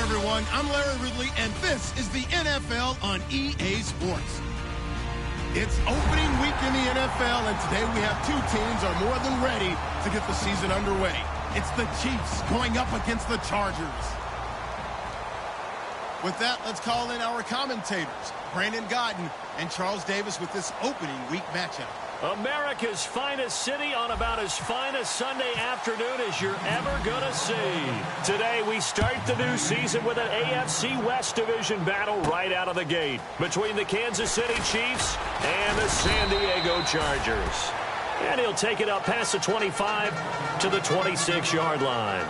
everyone. I'm Larry Ridley, and this is the NFL on EA Sports. It's opening week in the NFL, and today we have two teams are more than ready to get the season underway. It's the Chiefs going up against the Chargers. With that, let's call in our commentators, Brandon Godden and Charles Davis, with this opening week matchup. America's finest city on about as fine a Sunday afternoon as you're ever going to see. Today, we start the new season with an AFC West Division battle right out of the gate between the Kansas City Chiefs and the San Diego Chargers. And he'll take it up past the 25 to the 26-yard line.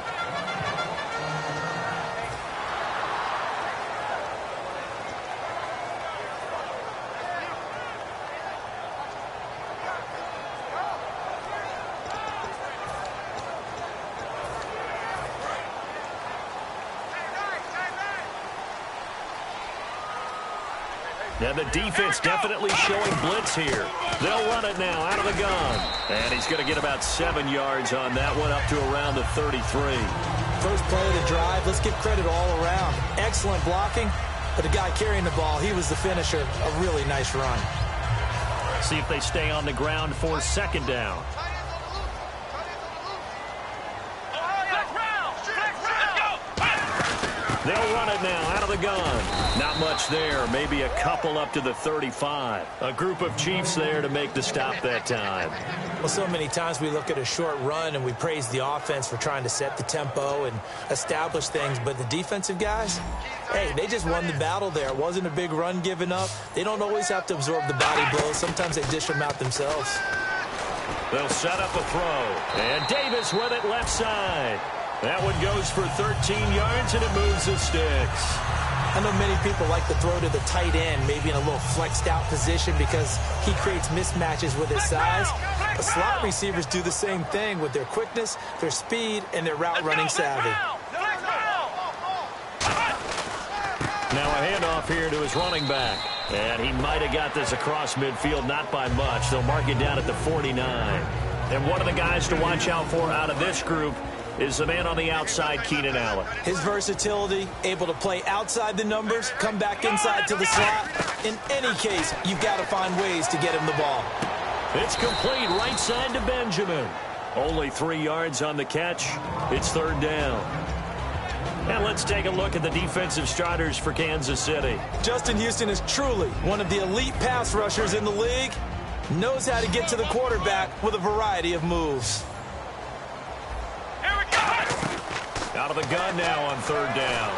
Now the defense definitely showing blitz here. They'll run it now out of the gun. And he's going to get about 7 yards on that one, up to around the 33. First play of the drive, let's give credit all around. Excellent blocking, but the guy carrying the ball, he was the finisher. A really nice run. See if they stay on the ground for second down. They'll run it now out of the gun. Not much there. Maybe a couple up to the 35. A group of Chiefs there to make the stop that time. Well, so many times we look at a short run and we praise the offense for trying to set the tempo and establish things. But the defensive guys, hey, they just won the battle there. It wasn't a big run given up. They don't always have to absorb the body blows. Sometimes they dish them out themselves. They'll set up a throw. And Davis with it left side. That one goes for 13 yards, and it moves the sticks. I know many people like to throw to the tight end, maybe in a little flexed out position because he creates mismatches with his size. But slot receivers do the same thing with their quickness, their speed, and their route running savvy. Now a handoff here to his running back. And he might have got this across midfield, not by much. They'll mark it down at the 49. And one of the guys to watch out for out of this group is the man on the outside, Keenan Allen. His versatility, able to play outside the numbers, come back inside to the slot. In any case, you've got to find ways to get him the ball. It's complete right side to Benjamin. Only 3 yards on the catch. It's third down. And let's take a look at the defensive starters for Kansas City. Justin Houston is truly one of the elite pass rushers in the league. Knows how to get to the quarterback with a variety of moves. Out of the gun now on third down.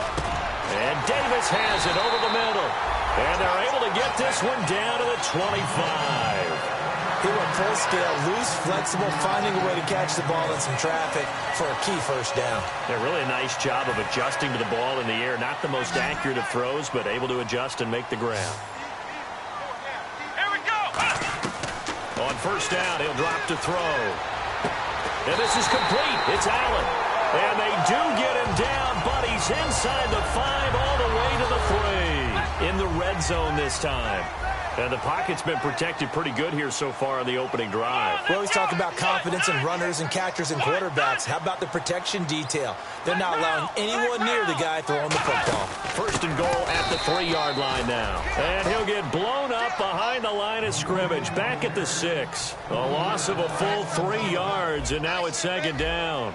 And Davis has it over the middle. And they're able to get this one down to the 25. He went full scale, loose, flexible, finding a way to catch the ball in some traffic for a key first down. Yeah, really a nice job of adjusting to the ball in the air. Not the most accurate of throws, but able to adjust and make the ground. Here we go. On first down, he'll drop to throw. And this is complete. It's Allen. And they do get him down, but he's inside the 5 all the way to the 3. In the red zone this time. And the pocket's been protected pretty good here so far on the opening drive. We always talk about confidence in runners and catchers and quarterbacks. How about the protection detail? They're not allowing anyone near the guy throwing the football. First and goal at the 3-yard line now. And he'll get blown up behind the line of scrimmage. Back at the 6. A loss of a full 3 yards, and now it's second down.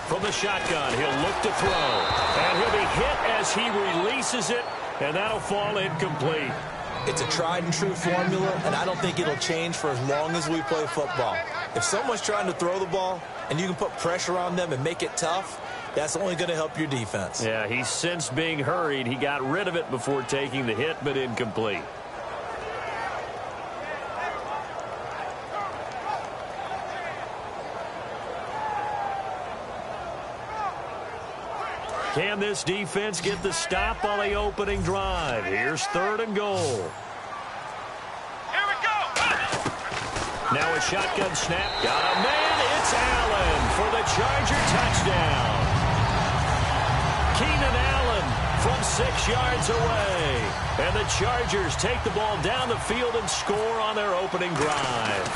From the shotgun, he'll look to throw. And he'll be hit as he releases it, and that'll fall incomplete. It's a tried and true formula, and I don't think it'll change for as long as we play football. If someone's trying to throw the ball and you can put pressure on them and make it tough, that's only going to help your defense. Yeah, he's since being hurried. He got rid of it before taking the hit, but incomplete. Can this defense get the stop on the opening drive? Here's third and goal. Here we go. Now a shotgun snap. Got a man. It's Allen for the Charger touchdown. Keenan Allen from 6 yards away. And the Chargers take the ball down the field and score on their opening drive.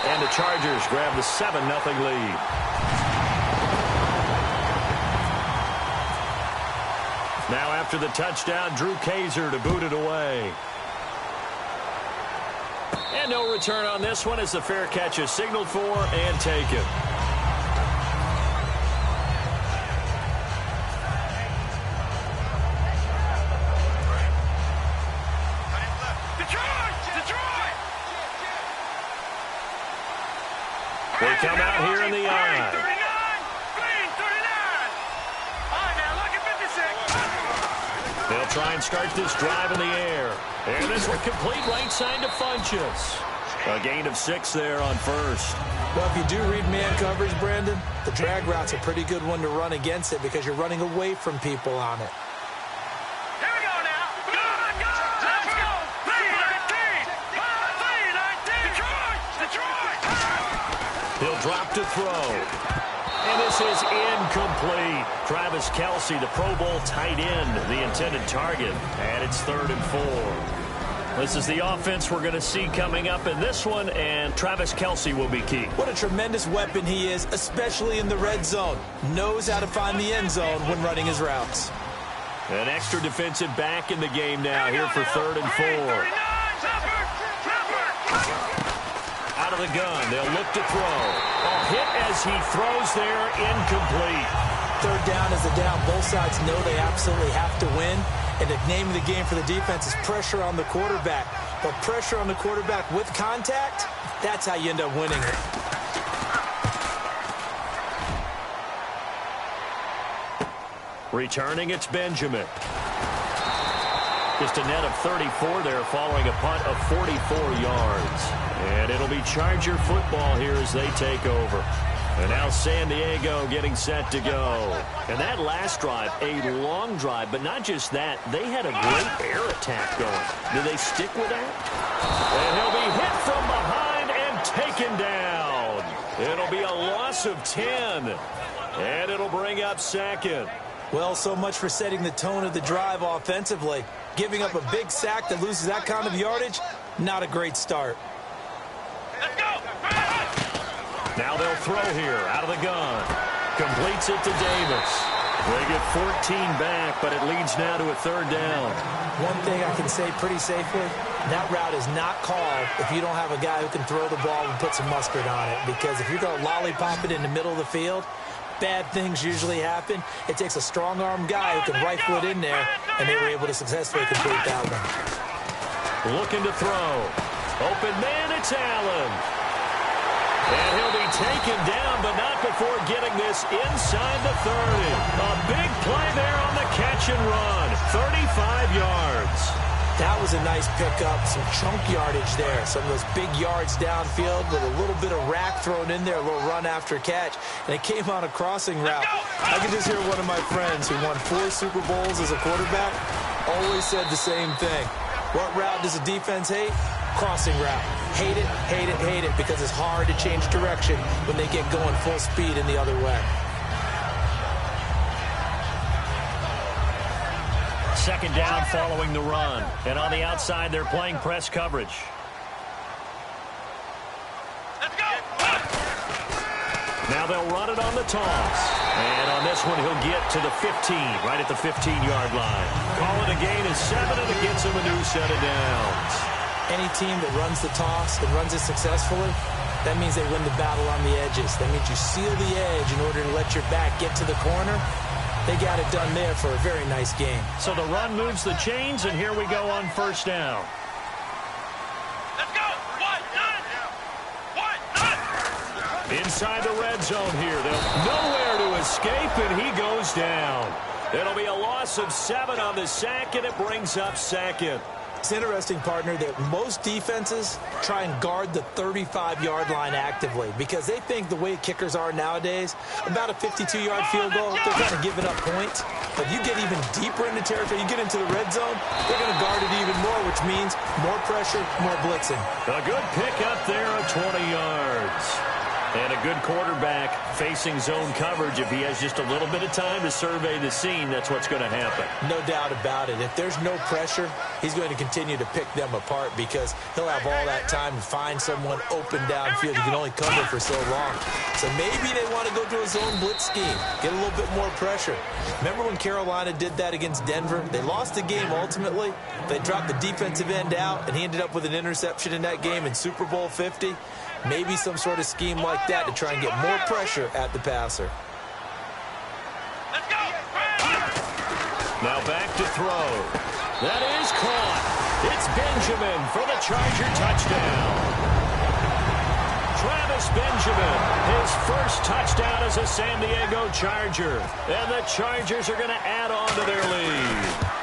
And the Chargers grab the 7-0 lead. Now after the touchdown, Drew Kaiser to boot it away. And no return on this one as the fair catch is signaled for and taken. They come out here in the eye. 39, 39. All right, now look at 56. They'll try and start this drive in the air. And this one complete right side to Funchess. A gain of 6 there on first. Well, if you do read man coverage, Brandon, the drag route's a pretty good one to run against it because you're running away from people on it. Here we go now. Go, go, let's go. 3-19. 3-19. Detroit. He'll drop to throw. And this is incomplete. Travis Kelce, the Pro Bowl tight end, the intended target. And it's 3rd and 4. This is the offense we're going to see coming up in this one, and Travis Kelce will be key. What a tremendous weapon he is, especially in the red zone. Knows how to find the end zone when running his routes. An extra defensive back in the game now here for 3rd and 4. Out of the gun, they'll look to throw. A hit as he throws there, incomplete. 3rd down is the down. Both sides know they absolutely have to win. And the name of the game for the defense is pressure on the quarterback. But pressure on the quarterback with contact, that's how you end up winning it. Returning, it's Benjamin. Just a net of 34 there following a punt of 44 yards. And it'll be Charger football here as they take over. And now San Diego getting set to go. And that last drive, a long drive, but not just that. They had a great air attack going. Do they stick with that? And he'll be hit from behind and taken down. It'll be a loss of 10. And it'll bring up 2nd. Well, so much for setting the tone of the drive offensively. Giving up a big sack that loses that kind of yardage, not a great start. Let's go. Now they'll throw here out of the gun. Completes it to Davis. They get 14 back, but it leads now to a 3rd down. One thing I can say pretty safely, that route is not called if you don't have a guy who can throw the ball and put some mustard on it. Because if you're going to lollipop it in the middle of the field, bad things usually happen. It takes a strong-arm guy who can rifle it in there, and they were able to successfully complete that one. Looking to throw. Open man, it's Allen. And he'll be taken down, but not before getting this inside the 30. A big play there on the catch and run. 35 yards. That was a nice pickup, some chunk yardage there. Some of those big yards downfield with a little bit of rack thrown in there, a little run after catch. And it came on a crossing route. I can just hear one of my friends who won 4 Super Bowls as a quarterback always said the same thing. What route does a defense hate? Crossing route. Hate it, hate it, hate it, because it's hard to change direction when they get going full speed in the other way. 2nd down following the run. And on the outside, they're playing press coverage. Let's go. Now they'll run it on the toss. And on this one, he'll get to the 15, right at the 15-yard line. Call it a gain of 7, and it gets him a new set of downs. Any team that runs the toss and runs it successfully, that means they win the battle on the edges. That means you seal the edge in order to let your back get to the corner. They got it done there for a very nice game. So the run moves the chains, and here we go on 1st down. Let's go. 1-9. Inside the red zone here. They'll nowhere to escape, and he goes down. It'll be a loss of 7 on the sack, and it brings up 2nd. It's interesting, partner, that most defenses try and guard the 35-yard line actively because they think the way kickers are nowadays, about a 52-yard field goal, they're kind of giving up points. But you get even deeper into territory, you get into the red zone, they're going to guard it even more, which means more pressure, more blitzing. A good pick up there of 20 yards. And a good quarterback facing zone coverage, if he has just a little bit of time to survey the scene, that's what's going to happen. No doubt about it. If there's no pressure, he's going to continue to pick them apart because he'll have all that time to find someone open downfield. He can only cover for so long. So maybe they want to go to a zone blitz scheme, get a little bit more pressure. Remember when Carolina did that against Denver? They lost the game ultimately. They dropped the defensive end out, and he ended up with an interception in that game in Super Bowl 50. Maybe some sort of scheme like that to try and get more pressure at the passer. Let's go. Now back to throw. That is caught. It's Benjamin for the Charger touchdown. Travis Benjamin, his first touchdown as a San Diego Charger. And the Chargers are going to add on to their lead.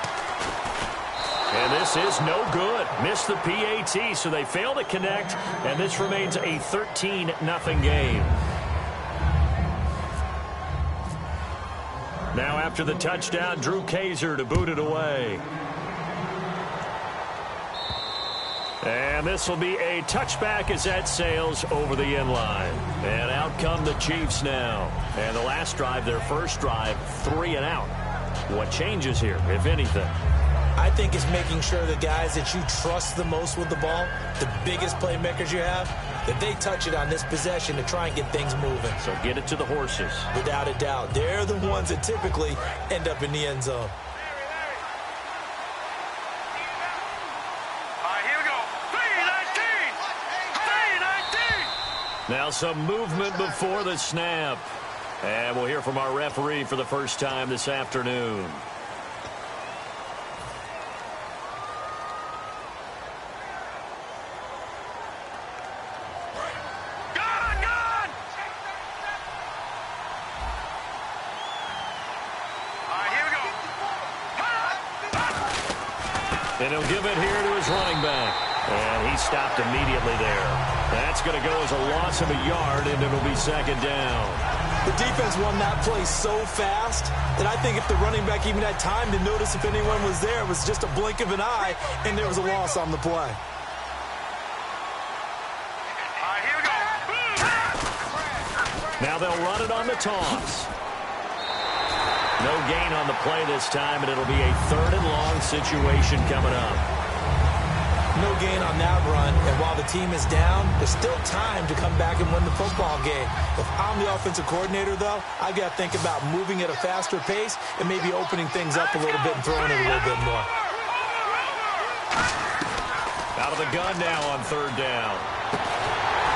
And this is no good. Missed the PAT, so they fail to connect, and this remains a 13-0 game. Now after the touchdown, Drew Kaiser to boot it away. And this will be a touchback as that sails over the end line. And out come the Chiefs now. And the last drive, their first drive, 3 and out. What changes here, if anything? I think it's making sure the guys that you trust the most with the ball, the biggest playmakers you have, that they touch it on this possession to try and get things moving. So get it to the horses. Without a doubt. They're the ones that typically end up in the end zone. All right, here we go. 3-19. Now some movement before the snap. And we'll hear from our referee for the first time this afternoon. And he'll give it here to his running back. And he stopped immediately there. That's going to go as a loss of a yard, and it'll be second down. The defense won that play so fast that I think if the running back even had time to notice if anyone was there, it was just a blink of an eye, and there was a loss on the play. All right, here we go. Now they'll run it on the toss. No gain on the play this time, and it'll be a 3rd and long situation coming up. No gain on that run, and while the team is down, there's still time to come back and win the football game. If I'm the offensive coordinator, though, I've got to think about moving at a faster pace and maybe opening things up a little bit and throwing it a little bit more. Out of the gun now on 3rd down.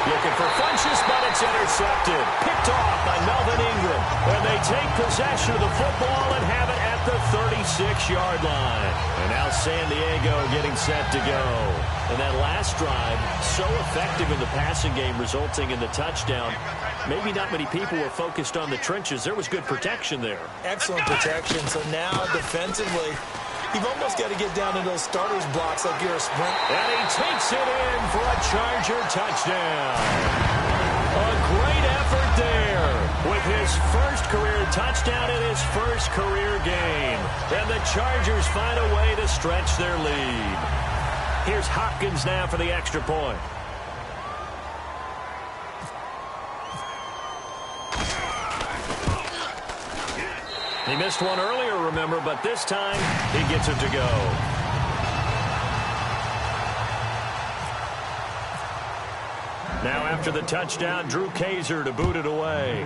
Looking for Funchess, but it's intercepted. Picked off by Melvin Ingram. And they take possession of the football and have it at the 36-yard line. And now San Diego getting set to go. And that last drive, so effective in the passing game, resulting in the touchdown. Maybe not many people were focused on the trenches. There was good protection there. Excellent protection. So now defensively, you've almost got to get down to those starters blocks like you're a sprint. And he takes it in for a Charger touchdown. A great effort there with his first career touchdown in his first career game. And the Chargers find a way to stretch their lead. Here's Hopkins now for the extra point. He missed one earlier, remember, but this time he gets it to go. Now after the touchdown, Drew Kaiser to boot it away.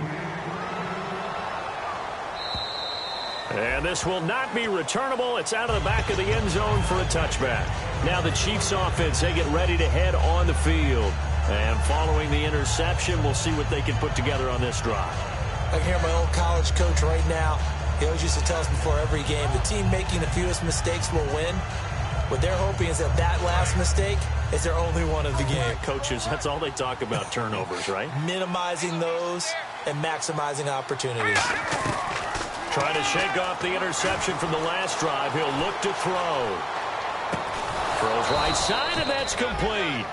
And this will not be returnable. It's out of the back of the end zone for a touchback. Now the Chiefs offense, they get ready to head on the field. And following the interception, we'll see what they can put together on this drive. I can hear my old college coach right now. He always used to tell us before every game, the team making the fewest mistakes will win. What they're hoping is that that last mistake is their only one of the game. Coaches, that's all they talk about, turnovers, right? Minimizing those and maximizing opportunities. Trying to shake off the interception from the last drive. He'll look to throw. Throws right side, and that's complete.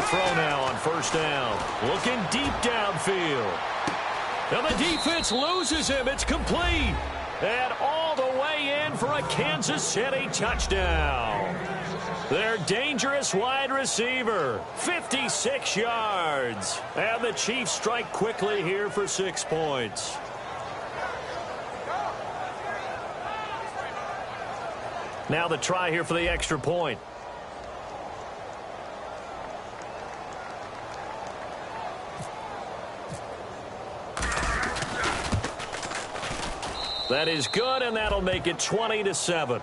throw now on first down. Looking deep downfield. And the defense loses him. It's complete. And all the way in for a Kansas City touchdown. Their dangerous wide receiver, 56 yards. And the Chiefs strike quickly here for 6 points. Now the try here for the extra point. That is good, and that'll make it 20-7.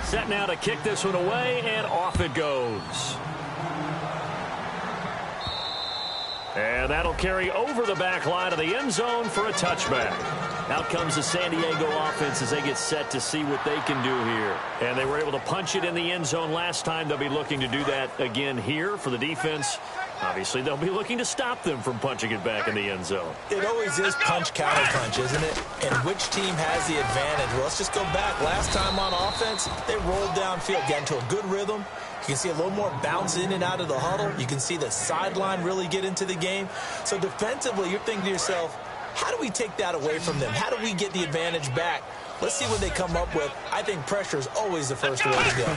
Set now to kick this one away, and off it goes. And that'll carry over the back line of the end zone for a touchback. Out comes the San Diego offense as they get set to see what they can do here. And they were able to punch it in the end zone last time. They'll be looking to do that again here for the defense. Obviously, they'll be looking to stop them from punching it back in the end zone. It always is punch-counter-punch, isn't it? And which team has the advantage? Well, let's just go back. Last time on offense, they rolled downfield, got into a good rhythm. You can see a little more bounce in and out of the huddle. You can see the sideline really get into the game. So defensively, you're thinking to yourself, how do we take that away from them? How do we get the advantage back? Let's see what they come up with. I think pressure is always the first way to go.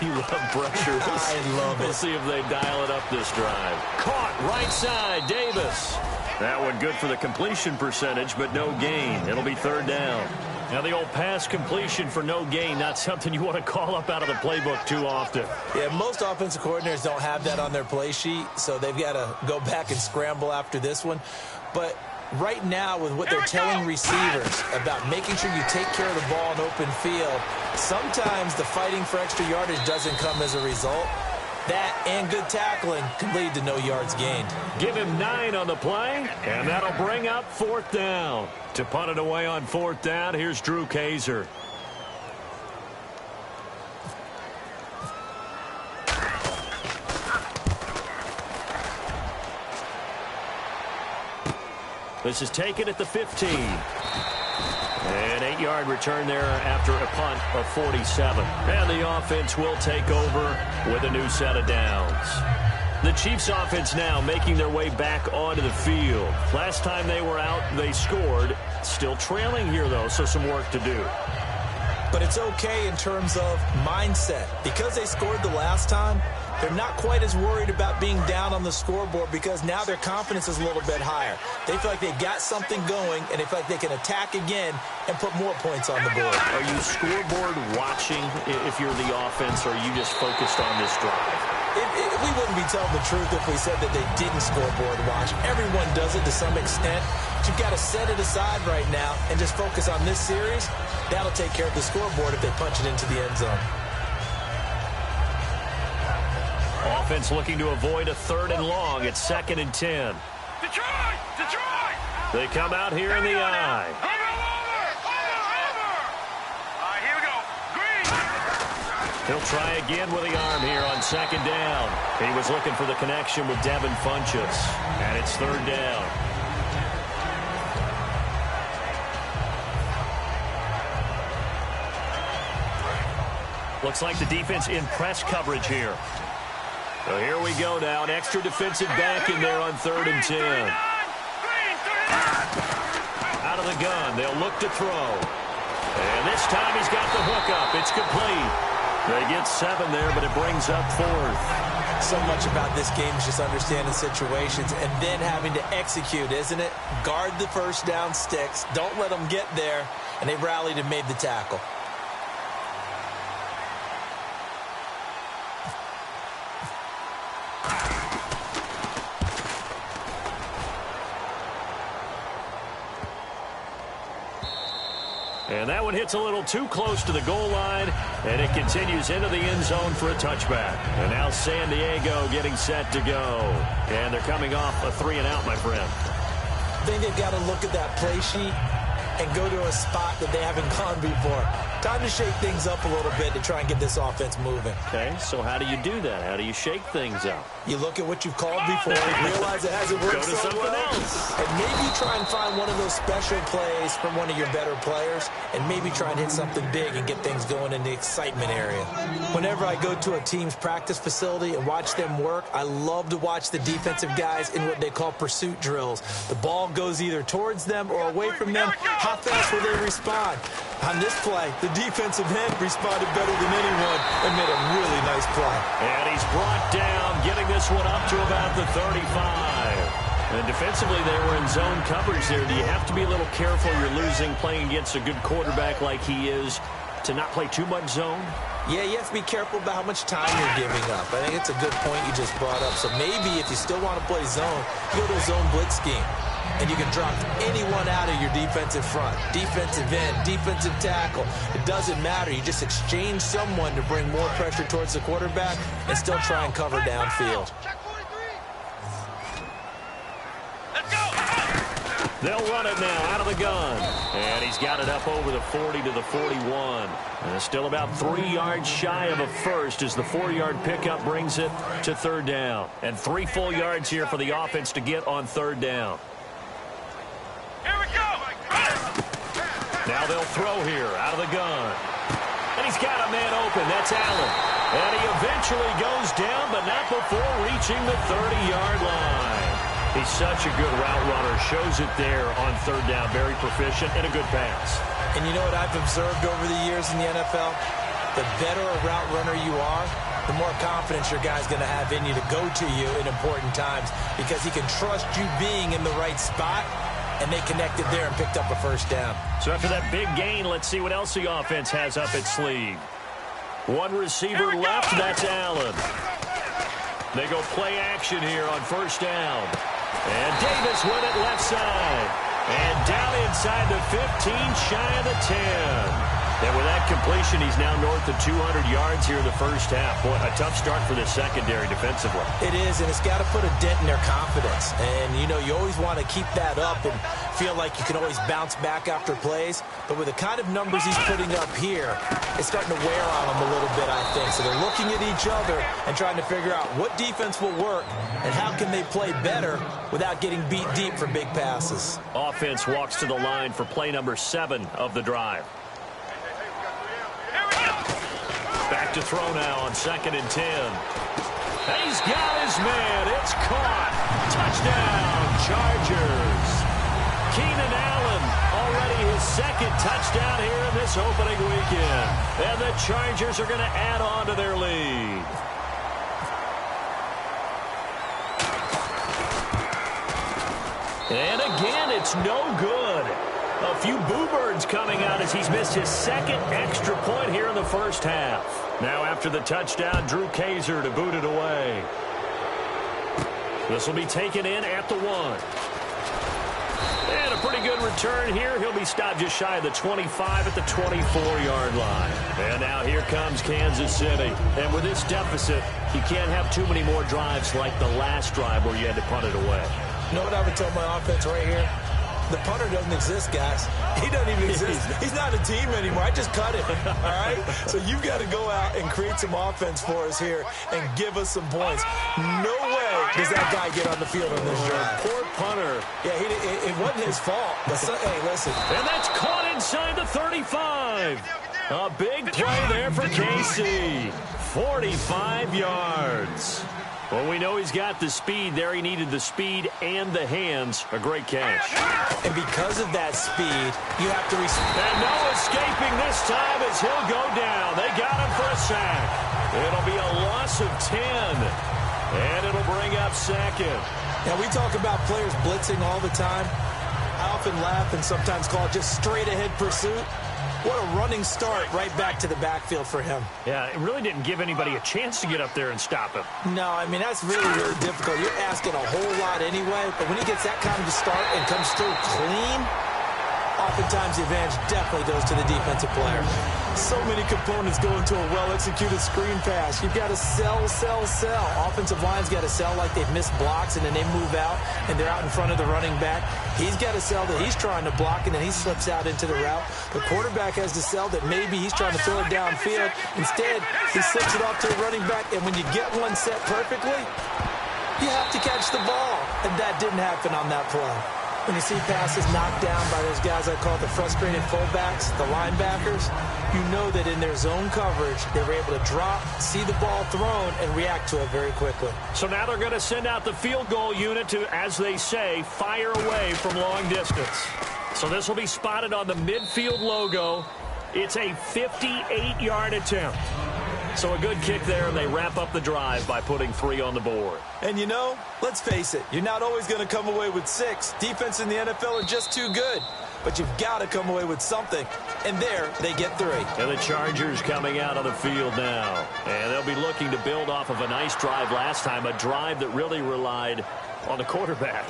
You love pressure. I love it. We'll see if they dial it up this drive. Caught right side, Davis. That one good for the completion percentage, but no gain. It'll be third down. Now the old pass completion for no gain, not something you want to call up out of the playbook too often. Yeah, most offensive coordinators don't have that on their play sheet, so they've got to go back and scramble after this one. But right now, with what they're telling receivers about making sure you take care of the ball in open field, sometimes the fighting for extra yardage doesn't come as a result. That and good tackling can lead to no yards gained. Give him 9 on the play, and that'll bring up fourth down. To punt it away on fourth down, here's Drew Kaiser. This is taken at the 15. An 8-yard return there after a punt of 47. And the offense will take over with a new set of downs. The Chiefs offense now making their way back onto the field. Last time they were out, they scored. Still trailing here, though, so some work to do. But it's okay in terms of mindset. Because they scored the last time, they're not quite as worried about being down on the scoreboard because now their confidence is a little bit higher. They feel like they've got something going, and they feel like they can attack again and put more points on the board. Are you scoreboard watching if you're the offense, or are you just focused on this drive? We wouldn't be telling the truth if we said that they didn't scoreboard watch. Everyone does it to some extent. But you've got to set it aside right now and just focus on this series. That'll take care of the scoreboard if they punch it into the end zone. Offense looking to avoid a 3rd and long. It's 2nd and 10. Detroit! Detroit! They come out here in the eye. Over! Here we go. Green! He'll try again with the arm here on 2nd down. He was looking for the connection with Devin Funchess. And it's 3rd down. Looks like the defense in press coverage here. So here we go now. An extra defensive back in there on 3rd and 10. Out of the gun. They'll look to throw. And this time he's got the hook up. It's complete. They get 7 there, but it brings up 4th. So much about this game is just understanding situations and then having to execute, isn't it? Guard the first down sticks. Don't let them get there. And they rallied and made the tackle. And that one hits a little too close to the goal line, and it continues into the end zone for a touchback. And now San Diego getting set to go. And they're coming off a 3-and-out, my friend. I think they've got to look at that play sheet and go to a spot that they haven't gone before. Time to shake things up a little bit to try and get this offense moving. Okay, so how do you do that? How do you shake things up? You look at what you've called before, realize it hasn't worked Go to something else. and maybe try and find one of those special plays from one of your better players, and maybe try and hit something big and get things going in the excitement area. Whenever I go to a team's practice facility and watch them work, I love to watch the defensive guys in what they call pursuit drills. The ball goes either towards them or away from them. How fast will they respond? On this play, the defensive end responded better than anyone and made a really nice play. And he's brought down, getting this one up to about the 35. And defensively, they were in zone coverage there. Do you have to be a little careful? You're losing, playing against a good quarterback like he is, to not play too much zone? Yeah, you have to be careful about how much time you're giving up. I think it's a good point you just brought up. So maybe if you still want to play zone, you go to a zone blitz scheme. And you can drop anyone out of your defensive front, defensive end, defensive tackle. It doesn't matter. You just exchange someone to bring more pressure towards the quarterback and still try and cover downfield. They'll run it now out of the gun. And he's got it up over the 40 to the 41. And still about 3 yards shy of a first as the 4-yard pickup brings it to third down. And 3 full yards here for the offense to get on third down. Here we go. Now they'll throw here out of the gun. And he's got a man open. That's Allen. And he eventually goes down, but not before reaching the 30-yard line. He's such a good route runner. Shows it there on third down. Very proficient and a good pass. And you know what I've observed over the years in the NFL? The better a route runner you are, the more confidence your guy's going to have in you to go to you in important times because he can trust you being in the right spot. And they connected there and picked up a first down. So after that big gain, let's see what else the offense has up its sleeve. One receiver left, that's Allen. They go play action here on first down. And Davis with it left side. And down inside the 15, shy of the 10. And with that completion, he's now north of 200 yards here in the first half. Boy, a tough start for this secondary defensively. It is, and it's got to put a dent in their confidence. And, you know, you always want to keep that up and feel like you can always bounce back after plays. But with the kind of numbers he's putting up here, it's starting to wear on them a little bit, I think. So they're looking at each other and trying to figure out what defense will work and how can they play better without getting beat deep for big passes. Offense walks to the line for play number 7 of the drive. Back to throw now on 2nd and 10. He's got his man. It's caught. Touchdown, Chargers. Keenan Allen, already his 2nd touchdown here in this opening weekend. And the Chargers are going to add on to their lead. And again, it's no good. A few boo birds coming out as he's missed his 2nd extra point here in the first half. Now after the touchdown, Drew Kaiser to boot it away. This will be taken in at the 1. And a pretty good return here. He'll be stopped just shy of the 25 at the 24-yard line. And now here comes Kansas City. And with this deficit, you can't have too many more drives like the last drive where you had to punt it away. You know what I would tell my offense right here? The punter doesn't exist, guys. He doesn't even exist. He's not a team anymore. I just cut him, all right? So you've got to go out and create some offense for us here and give us some points. No way does that guy get on the field on this drive. Poor punter. Yeah, it wasn't his fault. But hey, listen. And that's caught inside the 35. A big play there for KC. 45 yards. Well, we know he's got the speed there. He needed the speed and the hands. A great catch. And because of that speed, you have to respect. And no escaping this time as he'll go down. They got him for a sack. It'll be a loss of 10. And it'll bring up 2nd. Now, we talk about players blitzing all the time. I often laugh and sometimes call it just straight-ahead pursuit. What a running start right back to the backfield for him. Yeah, it really didn't give anybody a chance to get up there and stop him. No, I mean, that's really, really difficult. You're asking a whole lot anyway, but when he gets that kind of start and comes through clean, Oftentimes, the advantage definitely goes to the defensive player. So many components go into a well-executed screen pass. You've got to sell. Offensive line's got to sell like they've missed blocks, and then they move out, and they're out in front of the running back. He's got to sell that he's trying to block, and then he slips out into the route. The quarterback has to sell that maybe he's trying to throw it downfield. Instead, he slips it off to the running back, and when you get one set perfectly, you have to catch the ball, and that didn't happen on that play. When you see passes knocked down by those guys I call the frustrated fullbacks, the linebackers, you know that in their zone coverage, they were able to drop, see the ball thrown, and react to it very quickly. So now they're going to send out the field goal unit to, as they say, fire away from long distance. So this will be spotted on the midfield logo. It's a 58-yard attempt. So a good kick there, and they wrap up the drive by putting 3 on the board. And you know, let's face it, you're not always going to come away with 6. Defense in the NFL are just too good. But you've got to come away with something. And there, they get 3. And the Chargers coming out on the field now. And they'll be looking to build off of a nice drive last time, a drive that really relied on the quarterback.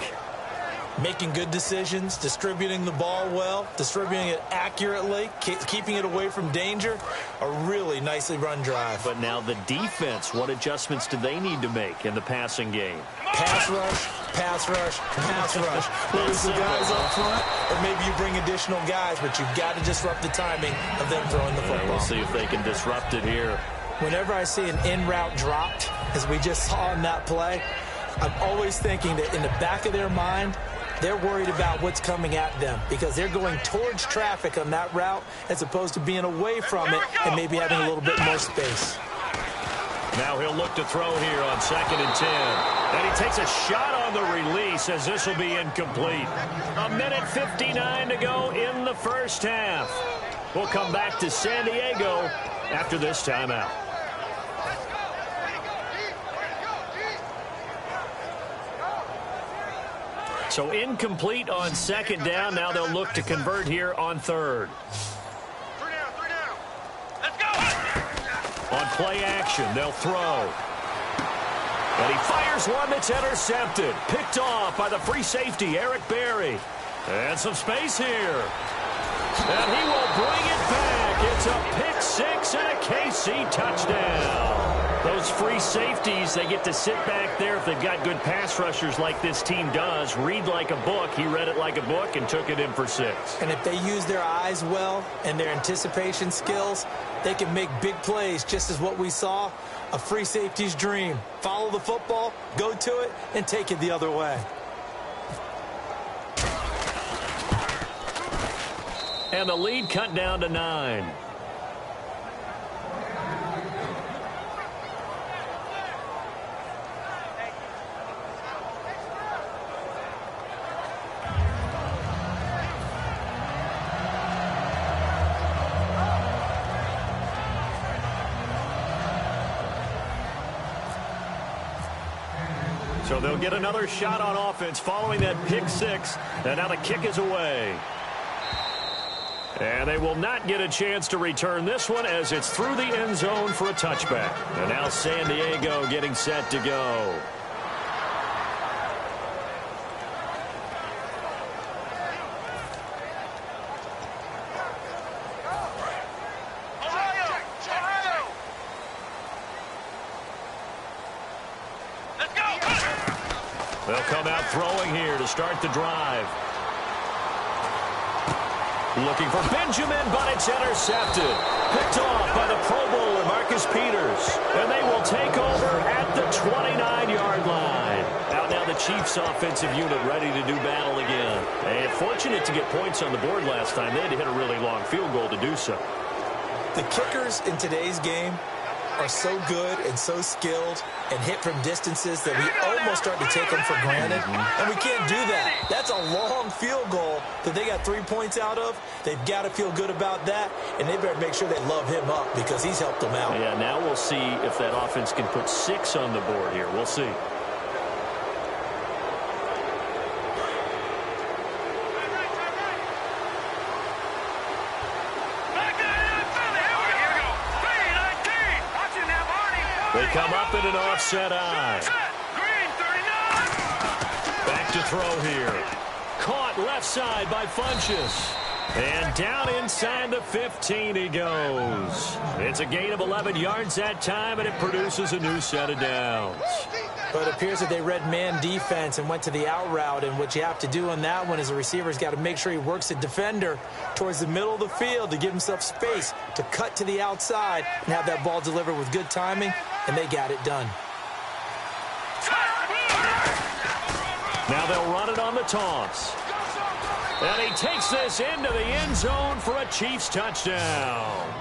Making good decisions, distributing the ball well, distributing it accurately, keeping it away from danger. A really nicely run drive. But now the defense, what adjustments do they need to make in the passing game? Pass rush, pass rush, pass rush. Whether it's the guys up front, or maybe you bring additional guys, but you've got to disrupt the timing of them throwing the football. We'll see if they can disrupt it here. Whenever I see an in route dropped, as we just saw in that play, I'm always thinking that in the back of their mind, they're worried about what's coming at them because they're going towards traffic on that route as opposed to being away from it and maybe having a little bit more space. Now he'll look to throw here on 2nd and 10. And he takes a shot on the release as this will be incomplete. 1:59 to go in the first half. We'll come back to San Diego after this timeout. So incomplete on 2nd down. Now they'll look to convert here on 3rd. 3 down. Let's go. On play action, they'll throw. And he fires one that's intercepted. Picked off by the free safety, Eric Berry. And some space here. And he will bring it back. It's a pick 6 and a KC touchdown. Those free safeties, they get to sit back there if they've got good pass rushers like this team does. Read like a book. He read it like a book and took it in for 6. And if they use their eyes well and their anticipation skills, they can make big plays, just as what we saw, a free safety's dream. Follow the football, go to it, and take it the other way. And the lead cut down to 9. So they'll get another shot on offense following that pick 6. And now the kick is away. And they will not get a chance to return this one as it's through the end zone for a touchback. And now San Diego getting set to go. They'll come out throwing here to start the drive. Looking for Benjamin, but it's intercepted. Picked off by the Pro Bowler, Marcus Peters. And they will take over at the 29-yard line. Out now the Chiefs offensive unit ready to do battle again. And fortunate to get points on the board last time. They had to hit a really long field goal to do so. The kickers in today's game are so good and so skilled and hit from distances that we almost start to take them for granted. And we can't do that. That's a long field goal that they got 3 points out of. They've got to feel good about that, and they better make sure they love him up because he's helped them out. Yeah, now we'll see if that offense can put 6 on the board here. We'll see. They come up in an offset eye. Back to throw here. Caught left side by Funchess. And down inside the 15 he goes. It's a gain of 11 yards that time, and it produces a new set of downs. But it appears that they read man defense and went to the out route, and what you have to do on that one is the receiver's got to make sure he works the defender towards the middle of the field to give himself space to cut to the outside and have that ball delivered with good timing, and they got it done. Now they'll run it on the toss. And he takes this into the end zone for a Chiefs touchdown.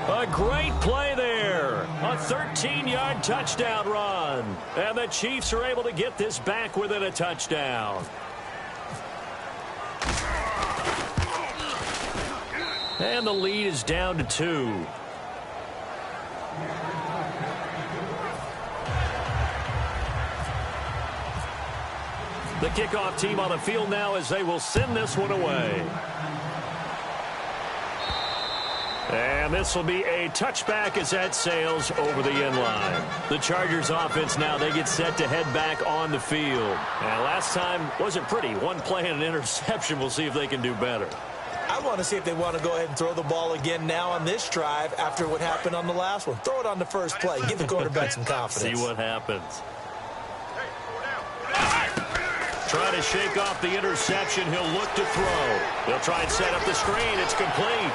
A great play there. A 13-yard touchdown run. And the Chiefs are able to get this back within a touchdown. And the lead is down to 2. The kickoff team on the field now as they will send this one away. And this will be a touchback as that sails over the end line. The Chargers offense now, they get set to head back on the field. And last time wasn't pretty. One play and an interception. We'll see if they can do better. I want to see if they want to go ahead and throw the ball again now on this drive after what happened on the last one. Throw it on the first play. Give the quarterback some confidence. See what happens. Try to shake off the interception. He'll look to throw. He'll try and set up the screen. It's complete.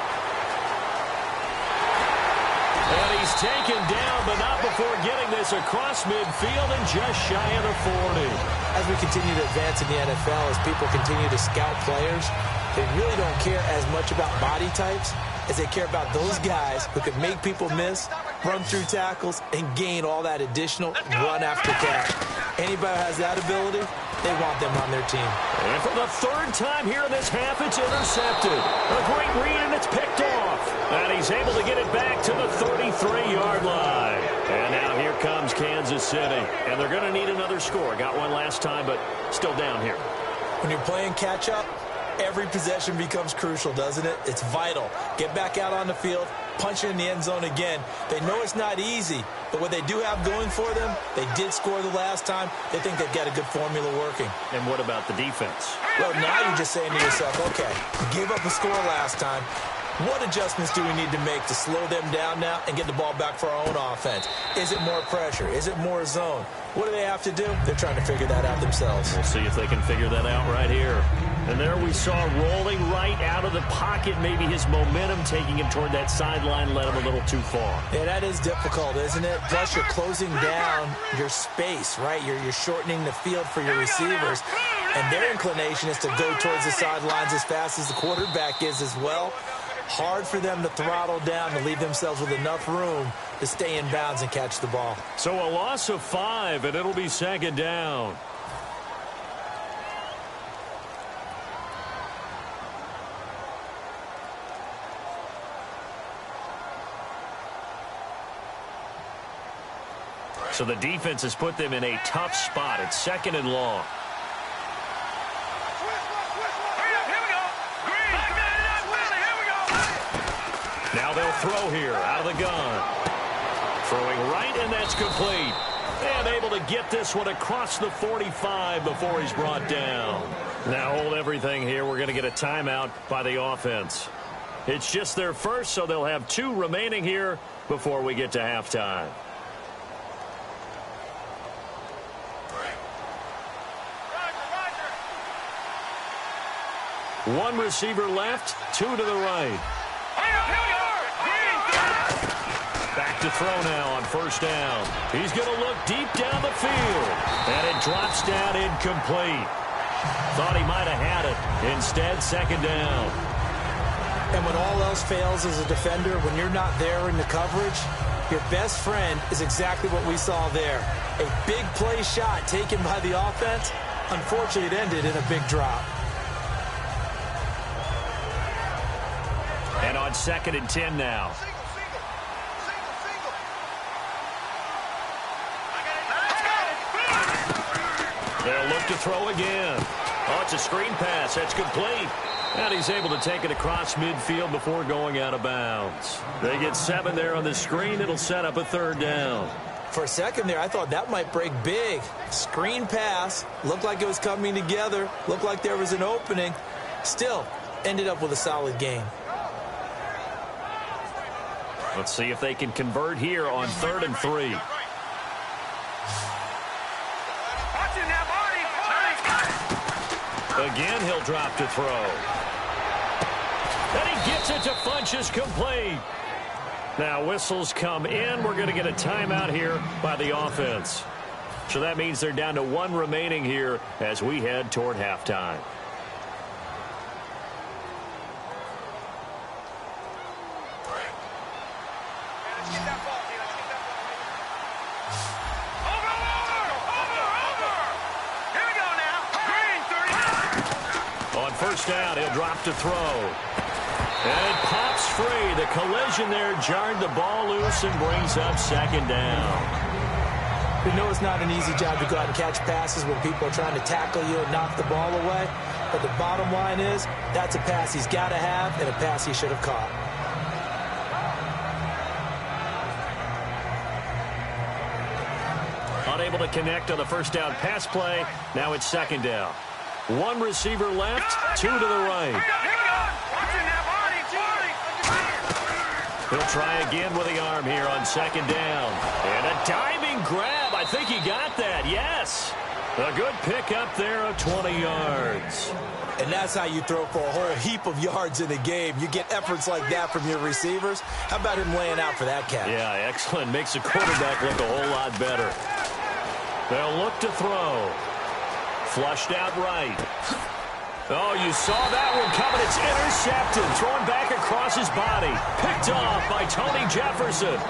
And he's taken down, but not before getting this across midfield and just shy of the 40. As we continue to advance in the NFL, as people continue to scout players, they really don't care as much about body types as they care about those guys who can make people miss, run through tackles, and gain all that additional run after catch. Anybody who has that ability, they want them on their team. And for the third time here in this half, it's intercepted. A great read, and it's picked off. And he's able to get it back to the 33-yard line. And now here comes Kansas City. And they're going to need another score. Got one last time, but still down here. When you're playing catch-up, every possession becomes crucial, doesn't it? It's vital. Get back out on the field, punch it in the end zone again. They know it's not easy, but what they do have going for them, they did score the last time. They think they've got a good formula working. And what about the defense? Well, now you're just saying to yourself, okay, gave up a score last time. What adjustments do we need to make to slow them down now and get the ball back for our own offense? Is it more pressure? Is it more zone? What do they have to do? They're trying to figure that out themselves. We'll see if they can figure that out right here. And there we saw rolling right out of the pocket. Maybe his momentum taking him toward that sideline led him a little too far. Yeah, that is difficult, isn't it? Plus, you're closing down your space, right? You're shortening the field for your receivers. And their inclination is to go towards the sidelines as fast as the quarterback is as well. Hard for them to throttle down to leave themselves with enough room to stay in bounds and catch the ball. So a loss of 5, and it'll be second down. So the defense has put them in a tough spot. It's second and long. Now they'll throw here out of the gun. Throwing right, and that's complete. And able to get this one across the 45 before he's brought down. Now hold everything here. We're going to get a timeout by the offense. It's just their first, so they'll have 2 remaining here before we get to halftime. One receiver left, 2 to the right. Back to throw now on first down. He's going to look deep down the field. And it drops down incomplete. Thought he might have had it. Instead, second down. And when all else fails as a defender, when you're not there in the coverage, your best friend is exactly what we saw there. A big play shot taken by the offense. Unfortunately, it ended in a big drop. And on second and 10 now. They'll look to throw again. Oh, it's a screen pass. That's complete. And he's able to take it across midfield before going out of bounds. They get 7 there on the screen. It'll set up a third down. For a second there, I thought that might break big. Screen pass. Looked like it was coming together. Looked like there was an opening. Still, ended up with a solid game. Let's see if they can convert here on 3rd and 3. Again, he'll drop to throw. And he gets it to Funchess complete. Now whistles come in. We're going to get a timeout here by the offense. So that means they're down to 1 remaining here as we head toward halftime. First down, he'll drop to throw. And it pops free. The collision there jarred the ball loose and brings up 2nd down. We know it's not an easy job to go out and catch passes when people are trying to tackle you and knock the ball away. But the bottom line is, that's a pass he's got to have and a pass he should have caught. Unable to connect on the first down pass play. Now it's 2nd down. 1 receiver left, 2 to the right. He'll try again with the arm here on 2nd down. And a diving grab. I think he got that. Yes. A good pickup there of 20 yards. And that's how you throw for a whole heap of yards in the game. You get efforts like that from your receivers. How about him laying out for that catch? Yeah, excellent. Makes the quarterback look a whole lot better. They'll look to throw. Flushed out right. Oh, you saw that one coming. It's intercepted. Thrown back across his body. Picked off by Tony Jefferson.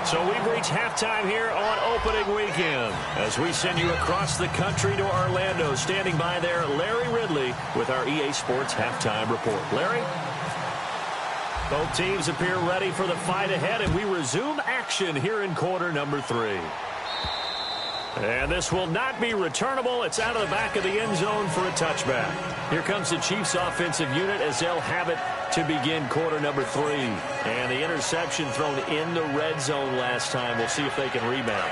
So we've reached halftime here on opening weekend. As we send you across the country to Orlando. Standing by there, Larry Ridley with our EA Sports Halftime Report. Larry? Both teams appear ready for the fight ahead, and we resume action here in quarter number 3. And this will not be returnable. It's out of the back of the end zone for a touchback. Here comes the Chiefs offensive unit as they'll have it to begin quarter number 3. And the interception thrown in the red zone last time. We'll see if they can rebound.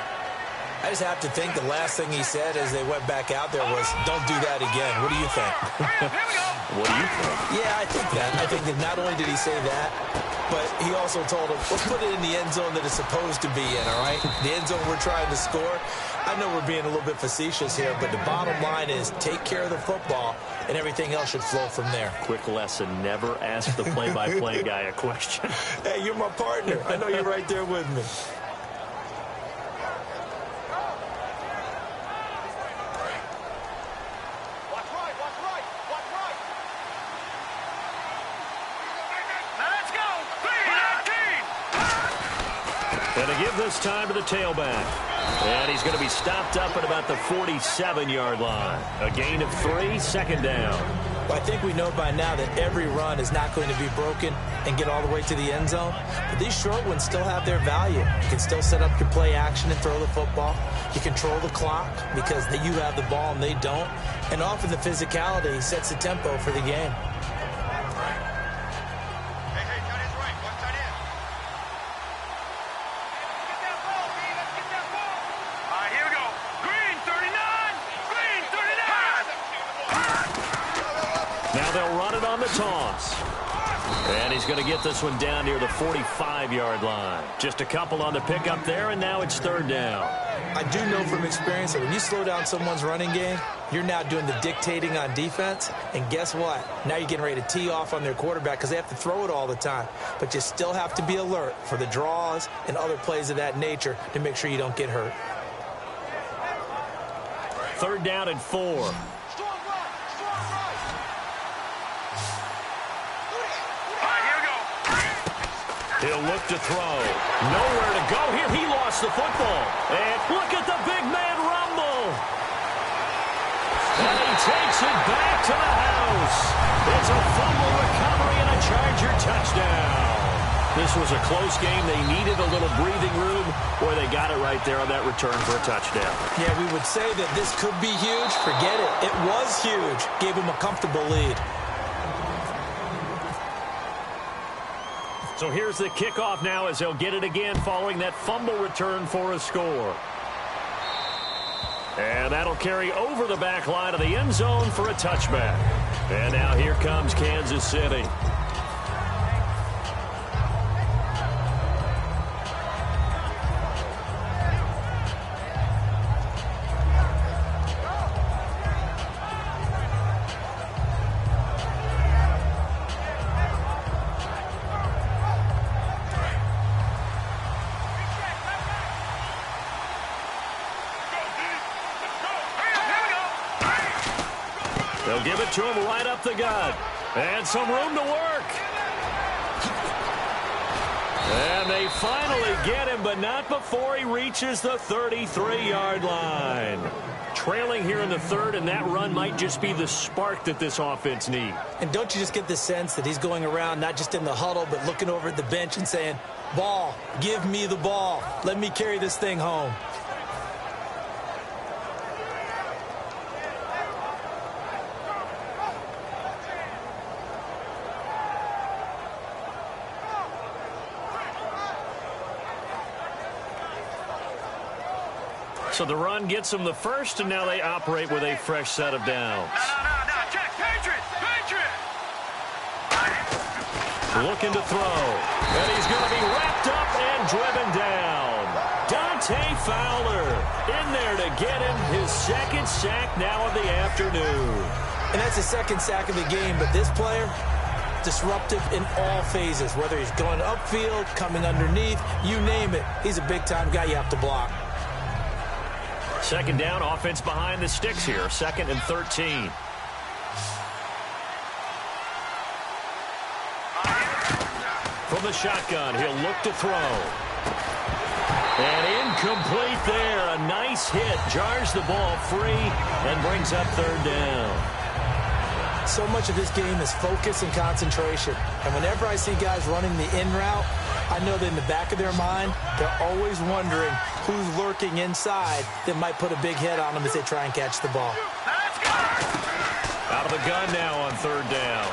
I just have to think the last thing he said as they went back out there was, don't do that again. What do you think? What do you think? Yeah, I think that. I think that not only did he say that, but he also told him, let's put it in the end zone that it's supposed to be in, all right? The end zone we're trying to score. I know we're being a little bit facetious here, but the bottom line is take care of the football, and everything else should flow from there. Quick lesson, never ask the play-by-play guy a question. Hey, you're my partner. I know you're right there with me. And to give this time to the tailback. And he's going to be stopped up at about the 47-yard line. A gain of 3, 2nd down. Well, I think we know by now that every run is not going to be broken and get all the way to the end zone. But these short ones still have their value. You can still set up your play action and throw the football. You control the clock because you have the ball and they don't. And often the physicality sets the tempo for the game. Toss. And he's going to get this one down near the 45-yard line. Just a couple on the pickup there, and now it's 3rd down. I do know from experience that when you slow down someone's running game, you're now doing the dictating on defense. And guess what? Now you're getting ready to tee off on their quarterback because they have to throw it all the time. But you still have to be alert for the draws and other plays of that nature to make sure you don't get hurt. 3rd down and 4. He'll look to throw. Nowhere to go here. He lost the football. And look at the big man rumble. And he takes it back to the house. It's a fumble recovery and a Charger touchdown. This was a close game. They needed a little breathing room, where they got it right there on that return for a touchdown. Yeah, we would say that this could be huge. Forget it. It was huge. Gave him a comfortable lead. So here's the kickoff now as they'll get it again following that fumble return for a score. And that'll carry over the back line of the end zone for a touchback. And now here comes Kansas City. They'll give it to him right up the gut. And some room to work. And they finally get him, but not before he reaches the 33-yard line. Trailing here in the third, and that run might just be the spark that this offense needs. And don't you just get the sense that he's going around, not just in the huddle, but looking over at the bench and saying, ball, give me the ball. Let me carry this thing home. So the run gets them the first, and now they operate with a fresh set of downs. No, Jack, Patriots! Looking to throw. And he's going to be wrapped up and driven down. Dante Fowler in there to get him his second sack now of the afternoon. And that's the second sack of the game, but this player, disruptive in all phases, whether he's going upfield, coming underneath, you name it. He's a big-time guy you have to block. Second down, offense behind the sticks here. 2nd and 13. From the shotgun, he'll look to throw. And incomplete there. A nice hit. Jars the ball free and brings up 3rd down. So much of this game is focus and concentration. And whenever I see guys running the in route, I know that in the back of their mind, they're always wondering who's lurking inside that might put a big hit on them as they try and catch the ball. Out of the gun now on 3rd down.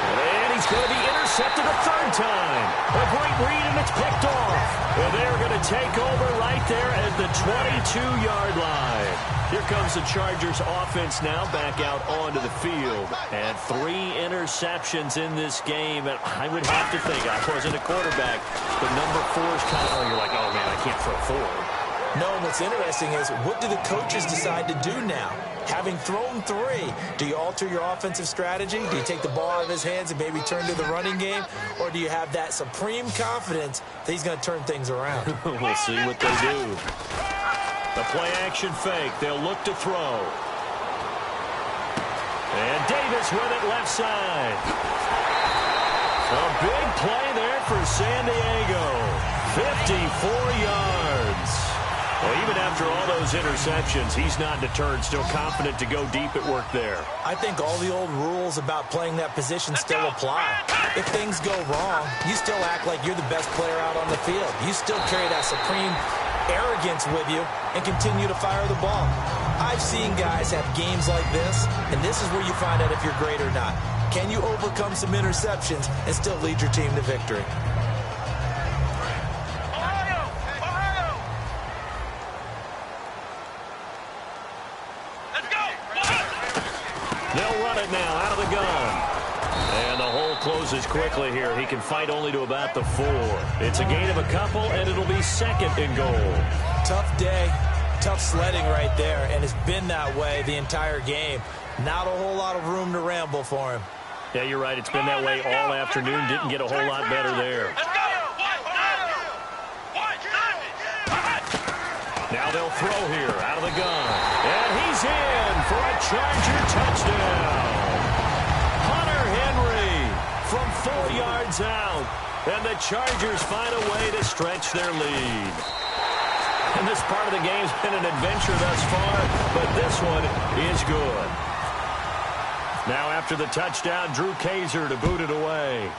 And he's going to be intercepted a 3rd time. A great read, and it's picked off. And they're going to take over right there at the 22-yard line. Here comes the Chargers offense now back out onto the field. And 3 interceptions in this game. And I would have to think, I wasn't a quarterback, but number 4 is kind of, you're like, oh, man, I can't throw 4. No, and what's interesting is, what do the coaches decide to do now? Having thrown 3, do you alter your offensive strategy? Do you take the ball out of his hands and maybe turn to the running game? Or do you have that supreme confidence that he's going to turn things around? We'll see what they do. The play-action fake. They'll look to throw. And Davis with it left side. A big play there for San Diego. 54 yards. Well, even after all those interceptions, he's not deterred, still confident to go deep at work there. I think all the old rules about playing that position still apply. If things go wrong, you still act like you're the best player out on the field. You still carry that supreme arrogance with you and continue to fire the ball. I've seen guys have games like this, and this is where you find out if you're great or not. Can you overcome some interceptions and still lead your team to victory? They'll run it now out of the gun. And the hole closes quickly here. He can fight only to about the 4. It's a gain of a couple, and it'll be 2nd and goal. Tough day, tough sledding right there, and it's been that way the entire game. Not a whole lot of room to ramble for him. Yeah, you're right. It's been that way all afternoon. Didn't get a whole lot better there. Now they'll throw here out of the gun. And he's in for a Charger touchdown. Hunter Henry from 4 yards out. And the Chargers find a way to stretch their lead. And this part of the game's been an adventure thus far, but this one is good. Now after the touchdown, Drew Kaiser to boot it away.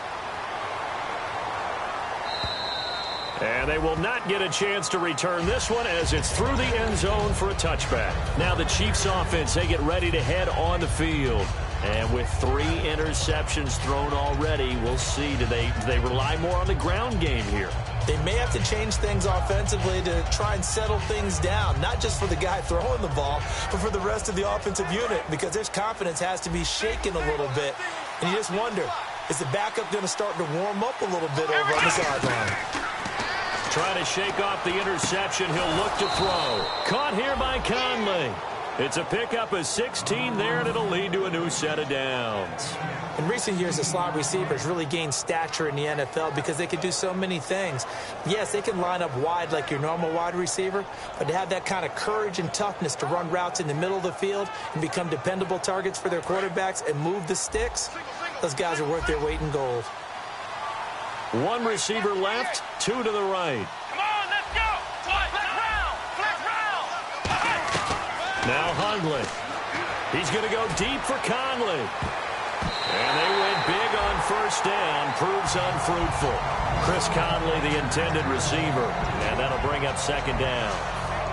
And they will not get a chance to return this one as it's through the end zone for a touchback. Now the Chiefs offense, they get ready to head on the field. And with 3 interceptions thrown already, we'll see. Do they rely more on the ground game here? They may have to change things offensively to try and settle things down, not just for the guy throwing the ball, but for the rest of the offensive unit, because their confidence has to be shaken a little bit. And you just wonder, is the backup going to start to warm up a little bit over on the sideline? Trying to shake off the interception. He'll look to throw. Caught here by Conley. It's a pickup of 16 there, and it'll lead to a new set of downs. In recent years, the slot receivers really gained stature in the NFL because they could do so many things. Yes, they can line up wide like your normal wide receiver, but to have that kind of courage and toughness to run routes in the middle of the field and become dependable targets for their quarterbacks and move the sticks, those guys are worth their weight in gold. One receiver left, two to the right. Come on, let's go. Flex round. Now Hundley. He's going to go deep for Conley. And they went big on first down. Proves unfruitful. Chris Conley, the intended receiver. And that'll bring up second down.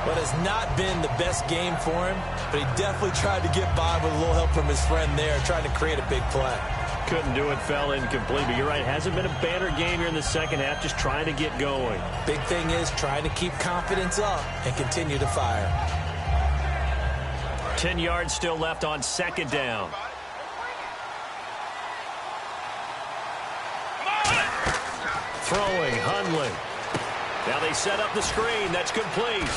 But it's not been the best game for him, but he definitely tried to get by with a little help from his friend there, trying to create a big play. Couldn't do it, fell incomplete. But you're right, hasn't been a banner game here in the second half, just trying to get going. Big thing is trying to keep confidence up and continue to fire. 10 yards still left on second down. Throwing, Hundley. Now they set up the screen. That's complete.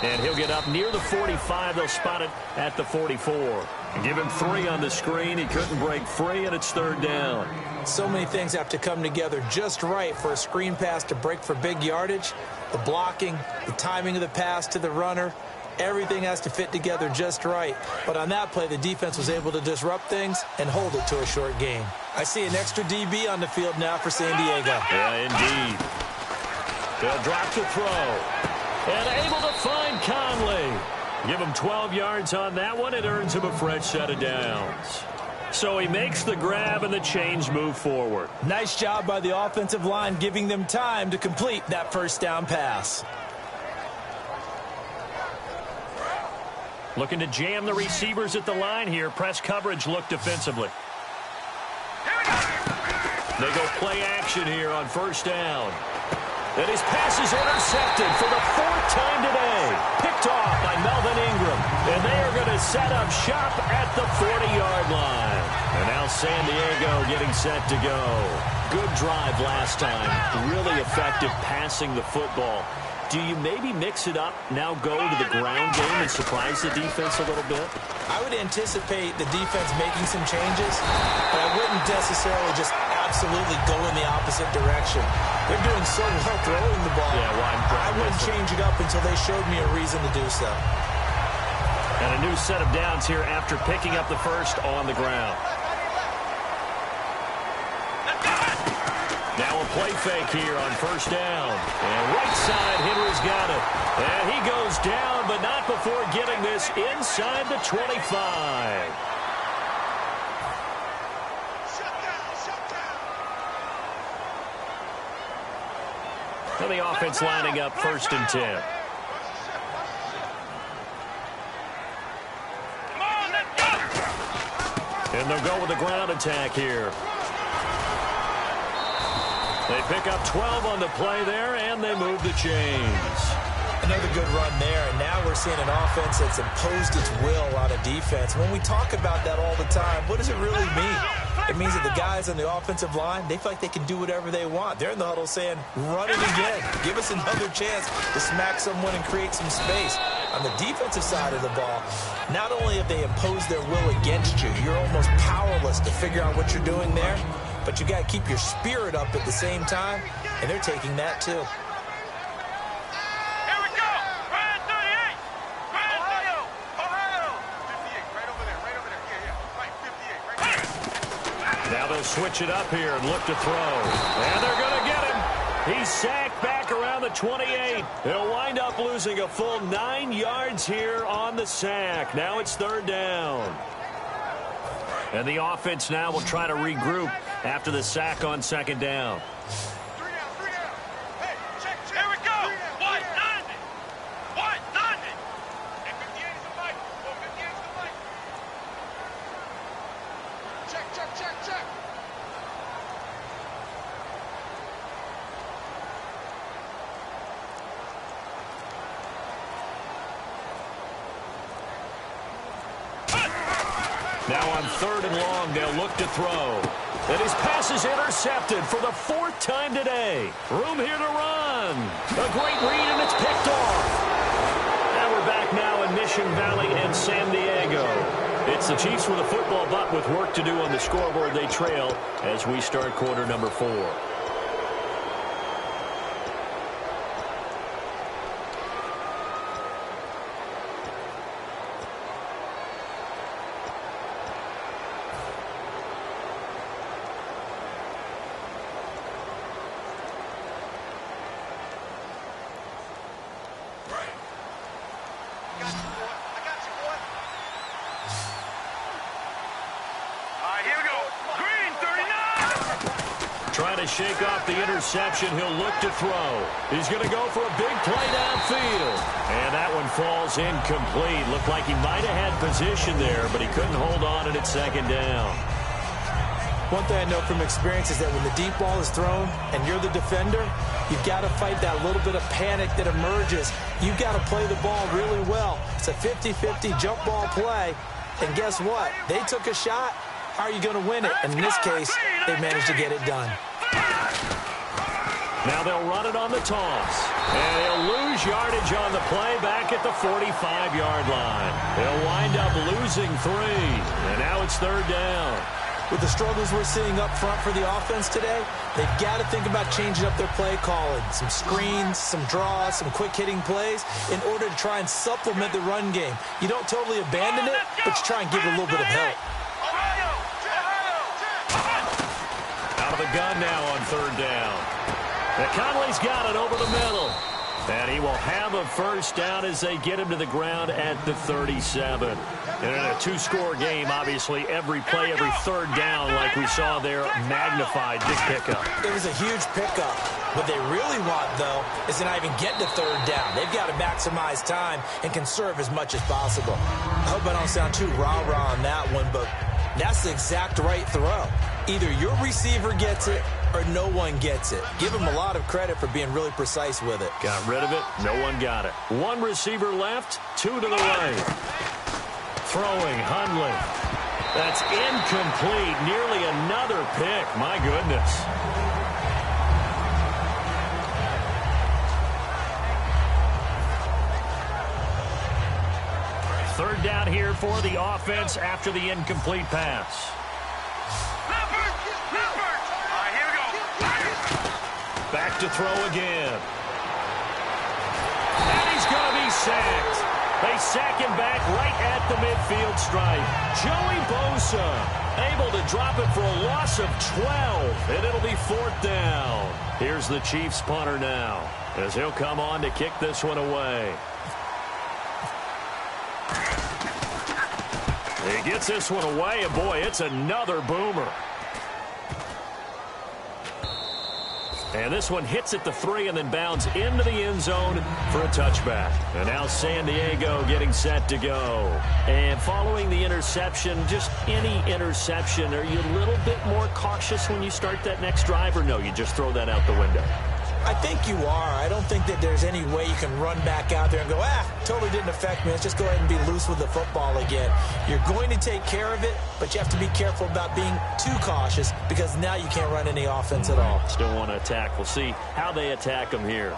And he'll get up near the 45. They'll spot it at the 44. Give him 3 on the screen. He couldn't break free, and it's third down. So many things have to come together just right for a screen pass to break for big yardage. The blocking, the timing of the pass to the runner, everything has to fit together just right. But on that play, the defense was able to disrupt things and hold it to a short gain. I see an extra DB on the field now for San Diego. Yeah, indeed. They'll drop to throw. And able to find Conley. Give him 12 yards on that one. It earns him a fresh set of downs. So he makes the grab and the chains move forward. Nice job by the offensive line, giving them time to complete that first down pass. Looking to jam the receivers at the line here. Press coverage look defensively. They go play action here on first down. And his pass is intercepted for the 4th time today. Picked off by Melvin Ingram. And they are going to set up shop at the 40-yard line. And now San Diego getting set to go. Good drive last time. Really effective passing the football. Do you maybe mix it up, now go to the ground game and surprise the defense a little bit? I would anticipate the defense making some changes, but I wouldn't necessarily just absolutely go in the opposite direction. They're doing so well throwing the ball. Yeah, well, I wouldn't change it up until they showed me a reason to do so. And a new set of downs here after picking up the first on the ground. Now a play fake here on first down. And right side, Henry's got it. And he goes down, but not before getting this inside the 25. And the offense lining up 1st and 10. And they'll go with the ground attack here. They pick up 12 on the play there, and they move the chains. Another good run there, and now we're seeing an offense that's imposed its will on a defense. When we talk about that all the time, what does it really mean? It means that the guys on the offensive line, they feel like they can do whatever they want. They're in the huddle saying, run it again. Give us another chance to smack someone and create some space. On the defensive side of the ball, not only have they imposed their will against you, you're almost powerless to figure out what you're doing there, but you got to keep your spirit up at the same time, and they're taking that too. Here we go. Ryan 38. Ryan Ohio. 58. Right over there. Yeah. Right. 58. Right there. Now they'll switch it up here and look to throw. And they're going to get him. He's sacked back around the 28. He'll wind up losing a full 9 yards here on the sack. Now it's third down. And the offense now will try to regroup after the sack on second down. 3 down. Hey, check. Here we go. 190. 190. And 58 is the mic. 58 is the mic. Check. Now on 3rd and long, they'll look to throw. And his pass is intercepted for the 4th time today. Room here to run. A great read, and it's picked off. Now we're back now in Mission Valley and San Diego. It's the Chiefs with a football, but with work to do on the scoreboard, they trail as we start quarter number 4. Trying to shake off the interception. He'll look to throw. He's going to go for a big play downfield. And that one falls incomplete. Looked like he might have had position there, but he couldn't hold on, and it's 2nd down. One thing I know from experience is that when the deep ball is thrown and you're the defender, you've got to fight that little bit of panic that emerges. You've got to play the ball really well. It's a 50-50 jump ball play. And guess what? They took a shot. How are you going to win it? And in this case, they managed to get it done. Now they'll run it on the toss. And he'll lose yardage on the play back at the 45-yard line. They'll wind up losing 3. And now it's 3rd down. With the struggles we're seeing up front for the offense today, they've got to think about changing up their play calling. Some screens, some draws, some quick-hitting plays in order to try and supplement the run game. You don't totally abandon it, but you try and give it a little bit of help. Out of the gun now on 3rd down. Conley's got it over the middle. And he will have a 1st down as they get him to the ground at the 37. And in a 2-score game, obviously, every play, every 3rd down, like we saw there, magnified this pickup. It was a huge pickup. What they really want, though, is to not even get to 3rd down. They've got to maximize time and conserve as much as possible. I hope I don't sound too rah-rah on that one, but that's the exact right throw. Either your receiver gets it or no one gets it. Give him a lot of credit for being really precise with it. Got rid of it. No one got it. 1 receiver left, 2 to the right. Throwing, Hundley. That's incomplete. Nearly another pick. My goodness. Third down here for the offense after the incomplete pass. Back to throw again. And he's going to be sacked. They sack him back right at the midfield stripe. Joey Bosa able to drop it for a loss of 12, and it'll be 4th down. Here's the Chiefs punter now, as he'll come on to kick this one away. He gets this one away, and boy, it's another boomer. And this one hits at the 3 and then bounds into the end zone for a touchback. And now San Diego getting set to go. And following the interception, just any interception, are you a little bit more cautious when you start that next drive, or no, you just throw that out the window? I think you are. I don't think that there's any way you can run back out there and go, totally didn't affect me. Let's just go ahead and be loose with the football again. You're going to take care of it, but you have to be careful about being too cautious because now you can't run any offense at all. Still want to attack. We'll see how they attack them here.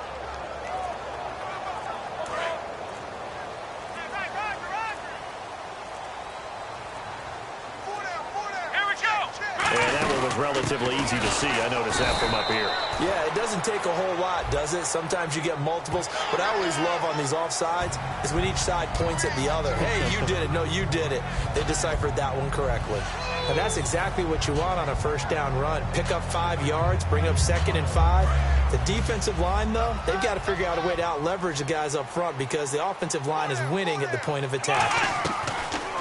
Relatively easy to see. I noticed that from up here. Yeah, it doesn't take a whole lot, does it? Sometimes you get multiples. What I always love on these offsides is when each side points at the other. Hey, you did it. No, you did it. They deciphered that one correctly. And that's exactly what you want on a 1st down run. Pick up 5 yards, bring up 2nd and 5. The defensive line, though, they've got to figure out a way to out-leverage the guys up front because the offensive line is winning at the point of attack.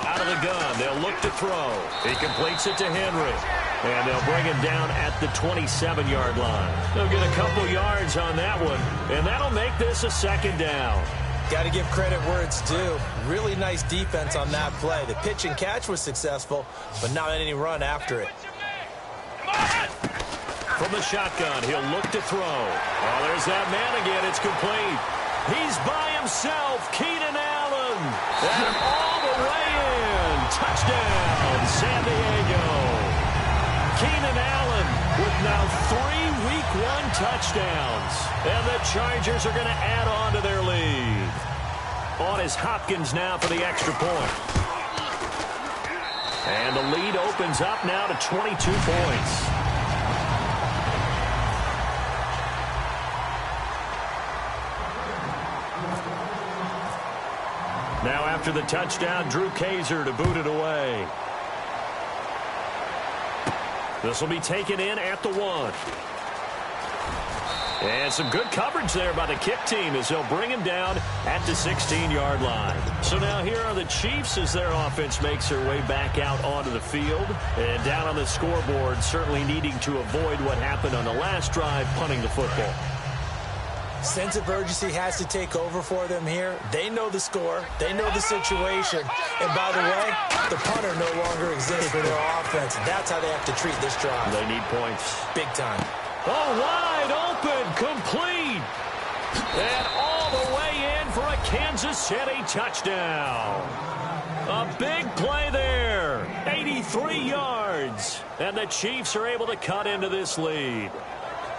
Out of the gun, they'll look to throw. He completes it to Henry. And they'll bring him down at the 27-yard line. They'll get a couple yards on that one, and that'll make this a 2nd down. Got to give credit where it's due. Really nice defense on that play. The pitch and catch was successful, but not any run after it. From the shotgun, he'll look to throw. Oh, there's that man again. It's complete. He's by himself, Keenan Allen. And all the way in. Touchdown, San Diego. Keenan Allen with now 3 Week 1 touchdowns. And the Chargers are going to add on to their lead. On is Hopkins now for the extra point. And the lead opens up now to 22 points. Now after the touchdown, Drew Kaiser to boot it away. This will be taken in at the 1. And some good coverage there by the kick team as they'll bring him down at the 16-yard line. So now here are the Chiefs as their offense makes their way back out onto the field. And down on the scoreboard, certainly needing to avoid what happened on the last drive, punting the football. Sense of urgency has to take over for them here. They know the score. They know the situation. And by the way, the punter no longer exists for their offense. That's how they have to treat this drive. They need points. Big time. Oh, wide open, complete. And all the way in for a Kansas City touchdown. A big play there. 83 yards. And the Chiefs are able to cut into this lead.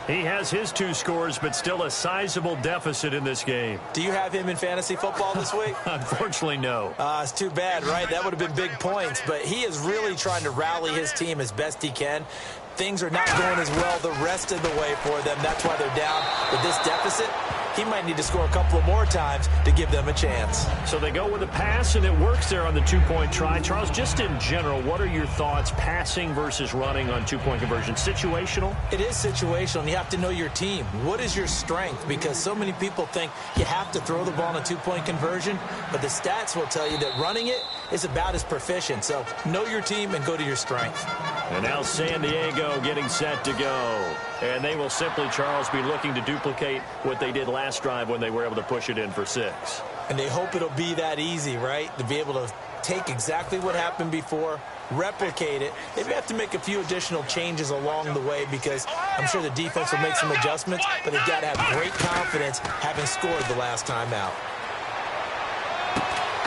He has his 2 scores, but still a sizable deficit in this game. Do you have him in fantasy football this week? Unfortunately, no. It's too bad, right? That would have been big points. But he is really trying to rally his team as best he can. Things are not going as well the rest of the way for them. That's why they're down with this deficit. He might need to score a couple of more times to give them a chance. So they go with a pass, and it works there on the 2-point try. Charles, just in general, what are your thoughts passing versus running on 2-point conversion? Situational? It is situational, and you have to know your team. What is your strength? Because so many people think you have to throw the ball on a 2-point conversion, but the stats will tell you that running it is about as proficient. So know your team and go to your strength. And now San Diego getting set to go. And they will simply, Charles, be looking to duplicate what they did last drive when they were able to push it in for 6. And they hope it'll be that easy, right? To be able to take exactly what happened before, replicate it. They may have to make a few additional changes along the way because I'm sure the defense will make some adjustments, but they've got to have great confidence having scored the last time out.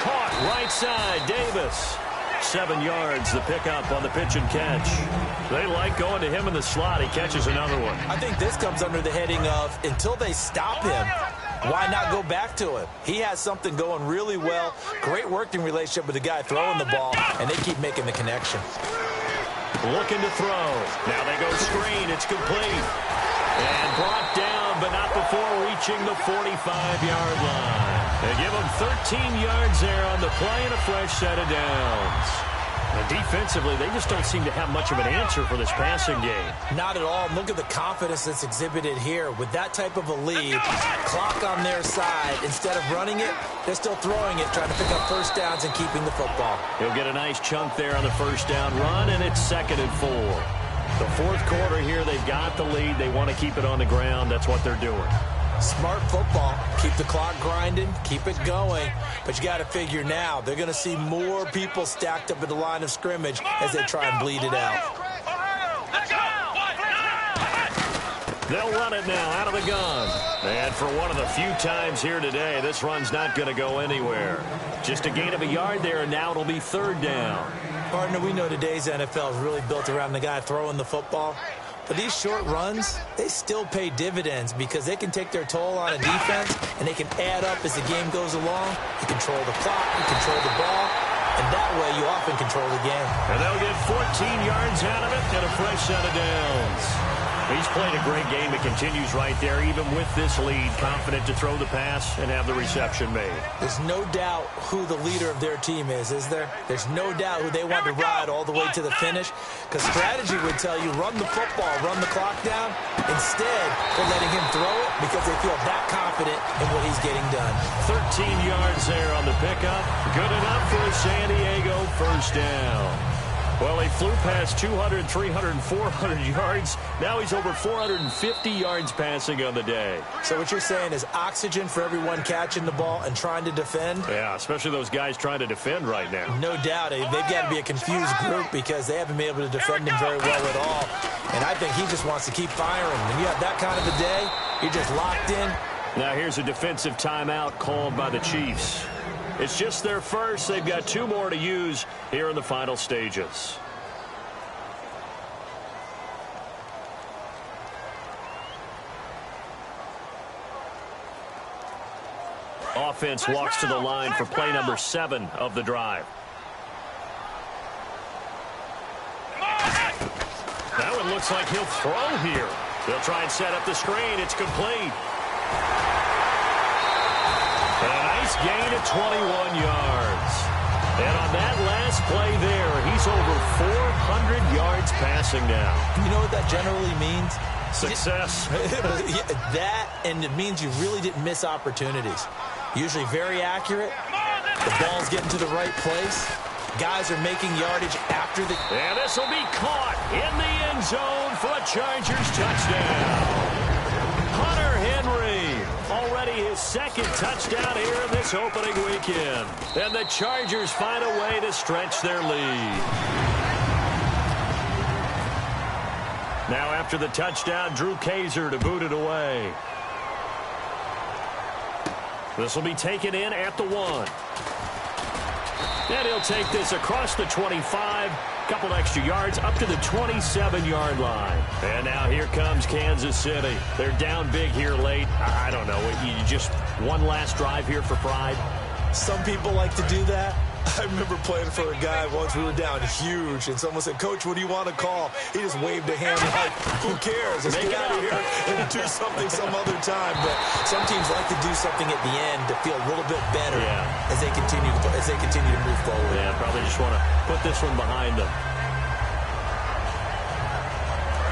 Caught right side, Davis. 7 yards, the pickup on the pitch and catch. They like going to him in the slot. He catches another one. I think this comes under the heading of until they stop him, why not go back to him? He has something going really well. Great working relationship with the guy throwing the ball, and they keep making the connection. Looking to throw. Now they go screen. It's complete. And brought down, but not before reaching the 45-yard line. They give him 13 yards there on the play and a fresh set of downs. And defensively, they just don't seem to have much of an answer for this passing game. Not at all. Look at the confidence that's exhibited here. With that type of a lead, clock on their side, instead of running it, they're still throwing it, trying to pick up first downs and keeping the football. He'll get a nice chunk there on the first down run, and it's 2nd and 4. The 4th quarter here, they've got the lead. They want to keep it on the ground. That's what they're doing. Smart football. Keep the clock grinding. Keep it going. But you got to figure now, they're going to see more people stacked up at the line of scrimmage as they try and bleed it out. They'll run it now out of the gun. And for one of the few times here today, this run's not going to go anywhere. Just a gain of a yard there, and now it'll be 3rd down. Partner, we know today's NFL is really built around the guy throwing the football. But these short runs, they still pay dividends because they can take their toll on a defense and they can add up as the game goes along. You control the clock, you control the ball, and that way you often control the game. And they'll get 14 yards out of it and a fresh set of downs. He's played a great game. It continues right there, even with this lead, confident to throw the pass and have the reception made. There's no doubt who the leader of their team is there? There's no doubt who they want to ride all the way to the finish, because strategy would tell you run the football, run the clock down. Instead, they're letting him throw it because they feel that confident in what he's getting done. 13 yards there on the pickup. Good enough for a San Diego first down. Well, he flew past 200, 300, 400 yards. Now he's over 450 yards passing on the day. So what you're saying is oxygen for everyone catching the ball and trying to defend? Yeah, especially those guys trying to defend right now. No doubt. They've got to be a confused group because they haven't been able to defend him very well at all. And I think he just wants to keep firing. When you have that kind of a day, you're just locked in. Now here's a defensive timeout called by the Chiefs. It's just their first. They've got 2 more to use here in the final stages. Offense walks to the line for play number 7 of the drive. Now it looks like he'll throw here. They'll try and set up the screen. It's complete. And a nice gain of 21 yards. And on that last play there, he's over 400 yards passing now. You know what that generally means? Success. That, and it means you really didn't miss opportunities. Usually very accurate. The ball's getting to the right place. Guys are making yardage after the... And this will be caught in the end zone for a Chargers touchdown. Hunter Henry, already his second touchdown here in this opening weekend. And the Chargers find a way to stretch their lead. Now after the touchdown, Drew Kaiser to boot it away. This will be taken in at the 1. And he'll take this across the 25, couple extra yards up to the 27-yard line. And now here comes Kansas City. They're down big here late. I don't know. You just one last drive here for pride? Some people like to do that. I remember playing for a guy once. We were down huge, and someone said, "Coach, what do you want to call?" He just waved a hand like, "Who cares? Let's get out of here and do something some other time." But some teams like to do something at the end to feel a little bit better as they continue to move forward. Yeah, probably just want to put this one behind them.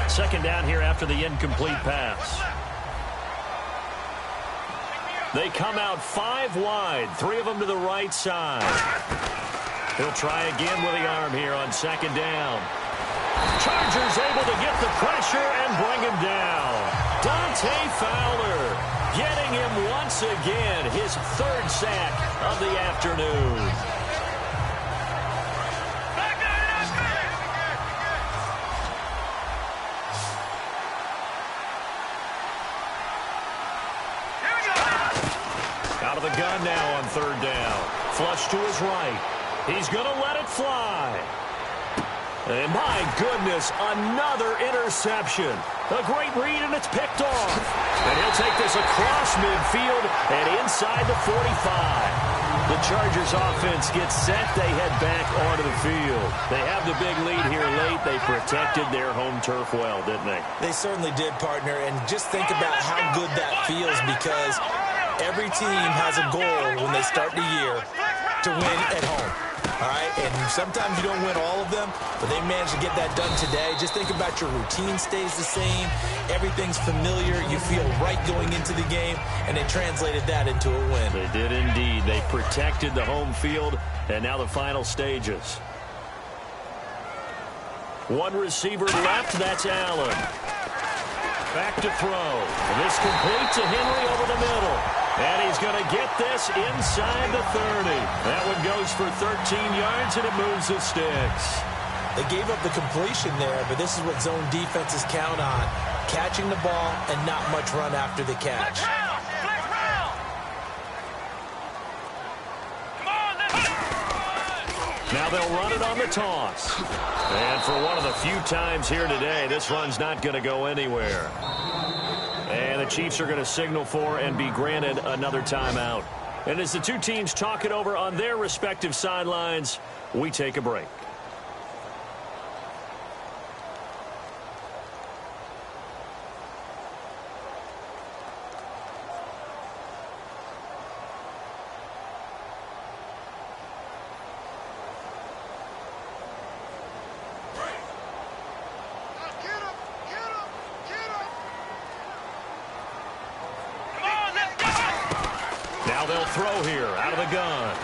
Second down here after the incomplete pass. They come out 5 wide, 3 of them to the right side. He'll try again with the arm here on second down. Chargers able to get the pressure and bring him down. Dante Fowler getting him once again, his 3rd sack of the afternoon. Out of the gun now on 3rd down. Flush to his right. He's going to let it fly. And my goodness, another interception. A great read, and it's picked off. And he'll take this across midfield and inside the 45. The Chargers offense gets set. They head back onto the field. They have the big lead here late. They protected their home turf well, didn't they? They certainly did, partner. And just think about how good that feels, because every team has a goal when they start the year to win at home. All right, and sometimes you don't win all of them, but they managed to get that done today. Just think about your routine stays the same. Everything's familiar. You feel right going into the game, and they translated that into a win. They did indeed. They protected the home field, and now the final stages. One receiver left. That's Allen. Back to throw. This complete to Henry over the middle. And he's going to get this inside the 30. That one goes for 13 yards, and it moves the sticks. They gave up the completion there, but this is what zone defenses count on. Catching the ball and not much run after the catch. Now they'll run it on the toss. And for one of the few times here today, this run's not going to go anywhere. And the Chiefs are going to signal for and be granted another timeout. And as the two teams talk it over on their respective sidelines, we take a break. Now they'll throw here out of the gun.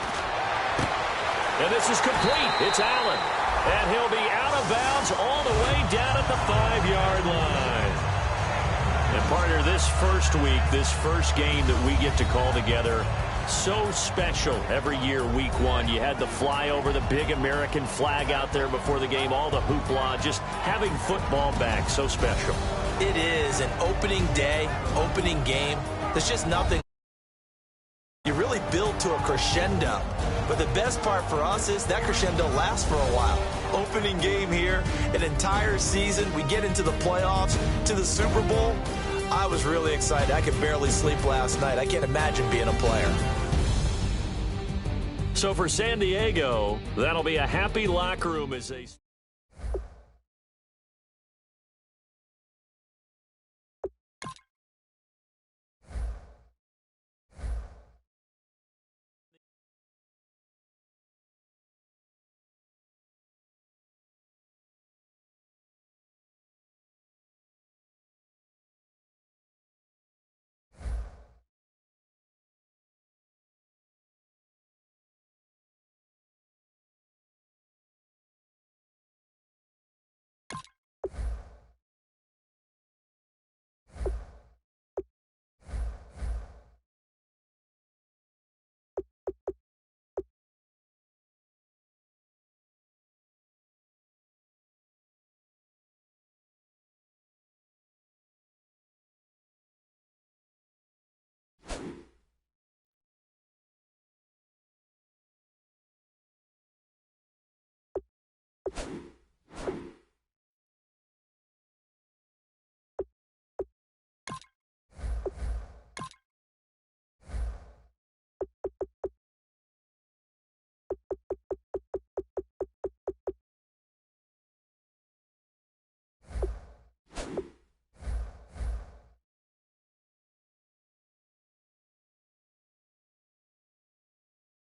And this is complete. It's Allen. And he'll be out of bounds all the way down at the 5-yard line. And partner, this first week, this first game that we get to call together, so special every year, week one. You had the flyover, the big American flag out there before the game, all the hoopla, just having football back, so special. It is an opening day, opening game. There's just nothing. You really build to a crescendo. But the best part for us is that crescendo lasts for a while. Opening game here, an entire season. We get into the playoffs, to the Super Bowl. I was really excited. I could barely sleep last night. I can't imagine being a player. So for San Diego, that'll be a happy locker room as they...